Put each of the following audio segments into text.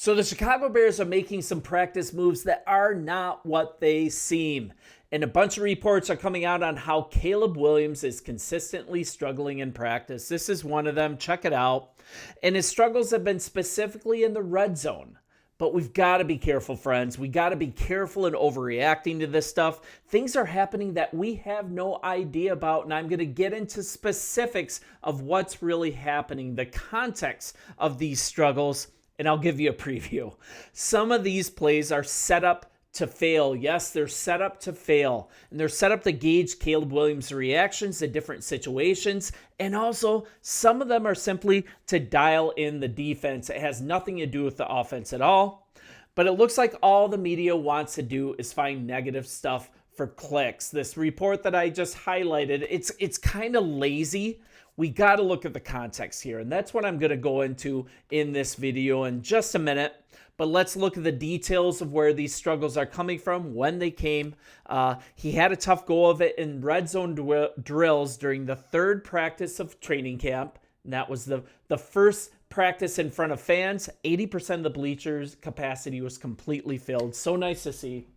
So the Chicago Bears are making some practice moves that are not what they seem. And a bunch of reports are coming out on how Caleb Williams is consistently struggling in practice. This is one of them. Check it out. And his struggles have been specifically in the red zone. But we've got to be careful, friends. We got to be careful in overreacting to this stuff. Things are happening that we have no idea about, and I'm going to get into specifics of what's really happening, the context of these struggles, and I'll give you a preview. Some of these plays are set up to fail. Yes, they're set up to fail. And they're set up to gauge Caleb Williams' reactions to different situations. And also, some of them are simply to dial in the defense. It has nothing to do with the offense at all. But it looks like all the media wants to do is find negative stuff for clicks. This report that I just highlighted, it's kind of lazy. We got to look at the context here, and that's what I'm going to go into in this video in just a minute. But let's look at the details of where these struggles are coming from, when they came. He had a tough go of it in red zone drills during the third practice of training camp. And that was the first practice in front of fans. 80% of the bleachers capacity was completely filled. So nice to see.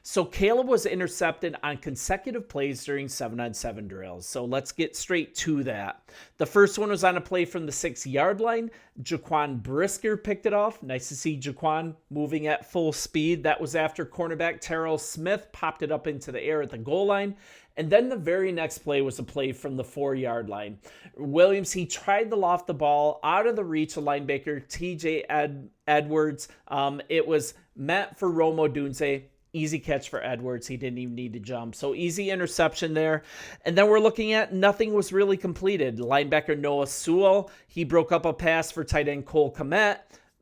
So Caleb was intercepted on consecutive plays during 7-on-7 drills. So let's get straight to that. The first one was on a play from the 6-yard line. Jaquan Brisker picked it off. Nice to see Jaquan moving at full speed. That was after cornerback Terrell Smith popped it up into the air at the goal line. And then the very next play was a play from the 4-yard line. Williams, he tried to loft the ball out of the reach of linebacker TJ Edwards. It was meant for Romo Dunze. Easy catch for Edwards. He didn't even need to jump. So easy interception there. And then we're looking at nothing was really completed. Linebacker Noah Sewell, he broke up a pass for tight end Cole Kmet.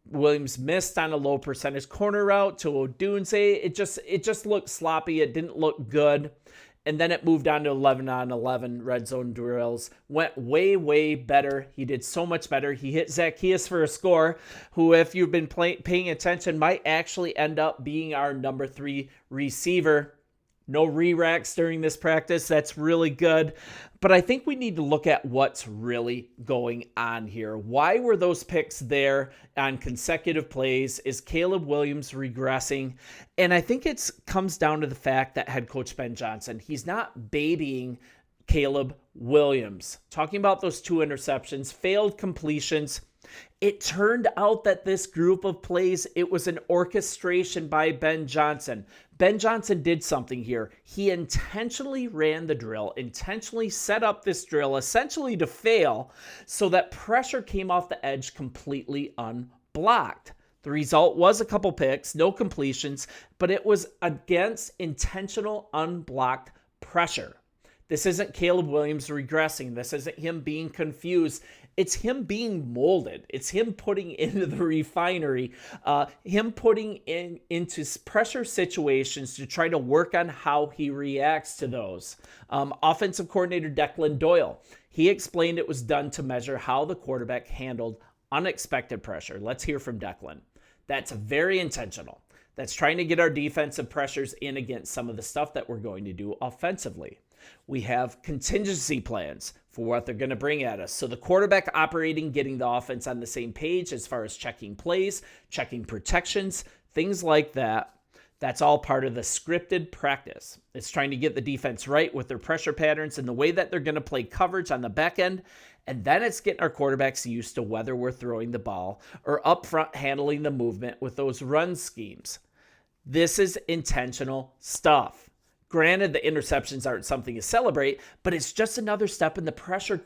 Williams missed on a low percentage corner route to Odunze. It just looked sloppy. It didn't look good. And then it moved on to 11-on-11 red zone drills. Went way, way better. He did so much better. He hit Zacchaeus for a score, who, if you've been paying attention, might actually end up being our number 3 receiver. No re-racks during this practice. That's really good. But I think we need to look at what's really going on here. Why were those picks there on consecutive plays? Is Caleb Williams regressing? And I think it comes down to the fact that head coach Ben Johnson, he's not babying Caleb Williams. Talking about those 2 interceptions, failed completions. It turned out that this group of plays, it was an orchestration by Ben Johnson. Ben Johnson did something here. He intentionally ran the drill, intentionally set up this drill essentially to fail so that pressure came off the edge completely unblocked. The result was a couple picks, no completions, but it was against intentional unblocked pressure. This isn't Caleb Williams regressing. This isn't him being confused. It's him being molded. It's him putting into the refinery, him putting into pressure situations to try to work on how he reacts to those. Offensive coordinator Declan Doyle, he explained it was done to measure how the quarterback handled unexpected pressure. Let's hear from Declan. That's very intentional. That's trying to get our defensive pressures in against some of the stuff that we're going to do offensively. We have contingency plans for what they're going to bring at us. So the quarterback operating, getting the offense on the same page as far as checking plays, checking protections, things like that. That's all part of the scripted practice. It's trying to get the defense right with their pressure patterns and the way that they're going to play coverage on the back end. And then it's getting our quarterbacks used to whether we're throwing the ball or up front handling the movement with those run schemes. This is intentional stuff. Granted, the interceptions aren't something to celebrate, but it's just another step in the pressure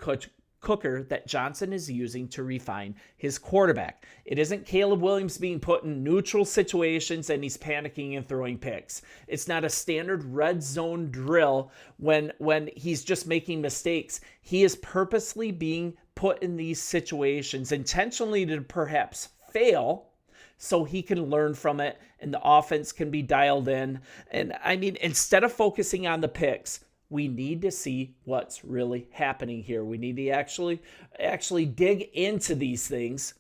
cooker that Johnson is using to refine his quarterback. It isn't Caleb Williams being put in neutral situations and he's panicking and throwing picks. It's not a standard red zone drill when he's just making mistakes. He is purposely being put in these situations intentionally to perhaps fail, so he can learn from it and the offense can be dialed in. And I mean, instead of focusing on the picks, we need to see what's really happening here. We need to actually dig into these things.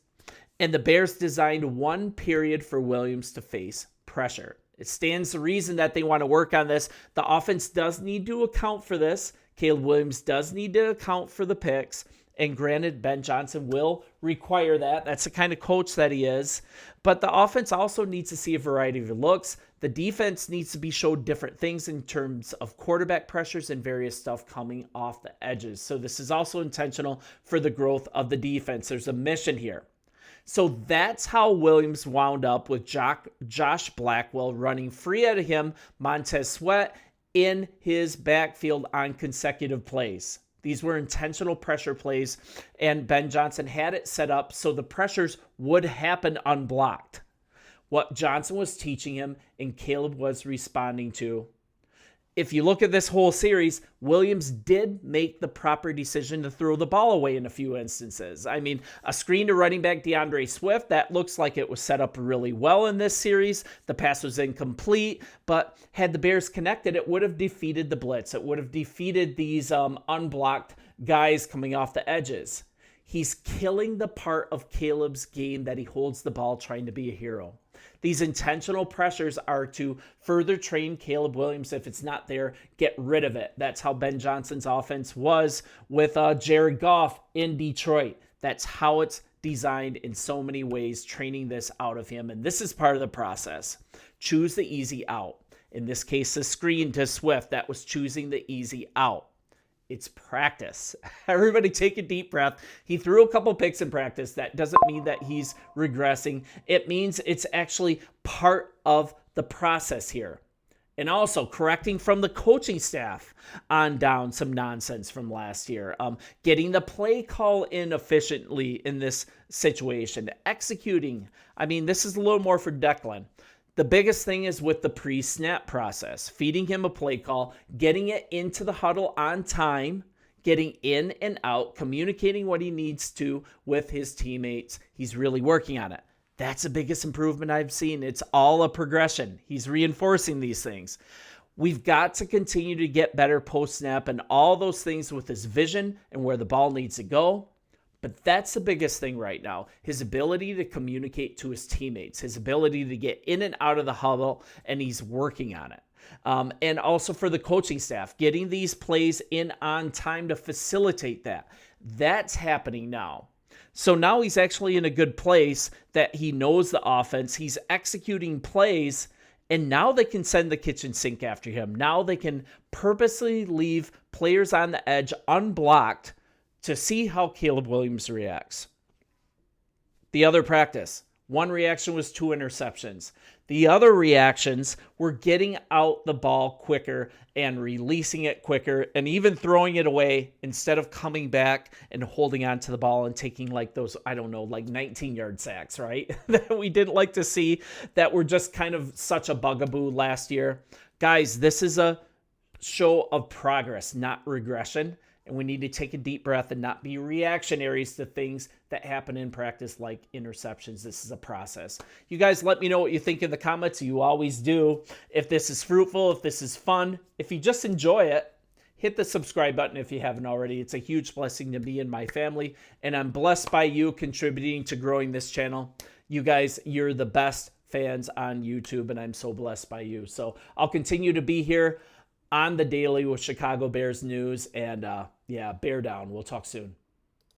And the Bears designed one period for Williams to face pressure. It stands to reason that they want to work on this. The offense does need to account for this. Caleb Williams does need to account for the picks. And granted, Ben Johnson will require that. That's the kind of coach that he is. But the offense also needs to see a variety of looks. The defense needs to be showed different things in terms of quarterback pressures and various stuff coming off the edges. So this is also intentional for the growth of the defense. There's a mission here. So that's how Williams wound up with Josh Blackwell running free out of him, Montez Sweat in his backfield on consecutive plays. These were intentional pressure plays, and Ben Johnson had it set up so the pressures would happen unblocked. What Johnson was teaching him and Caleb was responding to. If you look at this whole series, Williams did make the proper decision to throw the ball away in a few instances. I mean, a screen to running back DeAndre Swift, that looks like it was set up really well in this series. The pass was incomplete, but had the Bears connected, it would have defeated the blitz. It would have defeated these unblocked guys coming off the edges. He's killing the part of Caleb's game that he holds the ball trying to be a hero. These intentional pressures are to further train Caleb Williams. If it's not there, get rid of it. That's how Ben Johnson's offense was with Jared Goff in Detroit. That's how it's designed in so many ways, training this out of him. And this is part of the process. Choose the easy out. In this case, the screen to Swift, that was choosing the easy out. It's practice. Everybody take a deep breath. He threw a couple picks in practice. That doesn't mean that he's regressing. It means it's actually part of the process here. And also correcting from the coaching staff on down some nonsense from last year. Getting the play call in efficiently in this situation. Executing. I mean, this is a little more for Declan. The biggest thing is with the pre-snap process, feeding him a play call, getting it into the huddle on time, getting in and out, communicating what he needs to with his teammates. He's really working on it. That's the biggest improvement I've seen. It's all a progression. He's reinforcing these things. We've got to continue to get better post-snap and all those things with his vision and where the ball needs to go. But that's the biggest thing right now, his ability to communicate to his teammates, his ability to get in and out of the huddle, and he's working on it. And also for the coaching staff, getting these plays in on time to facilitate that. That's happening now. So now he's actually in a good place that he knows the offense. He's executing plays, and now they can send the kitchen sink after him. Now they can purposely leave players on the edge unblocked to see how Caleb Williams reacts. The other practice, one reaction was 2 interceptions. The other reactions were getting out the ball quicker and releasing it quicker and even throwing it away instead of coming back and holding on to the ball and taking like those, 19-yard sacks, right? That we didn't like to see, that were just kind of such a bugaboo last year. Guys, this is a show of progress, not regression. And we need to take a deep breath and not be reactionaries to things that happen in practice like interceptions. This is a process. You guys let me know what you think in the comments. You always do. If this is fruitful, if this is fun, if you just enjoy it, hit the subscribe button if you haven't already. It's a huge blessing to me and my family. And I'm blessed by you contributing to growing this channel. You guys, you're the best fans on YouTube, and I'm so blessed by you. So I'll continue to be here on the daily with Chicago Bears news, and bear down. We'll talk soon.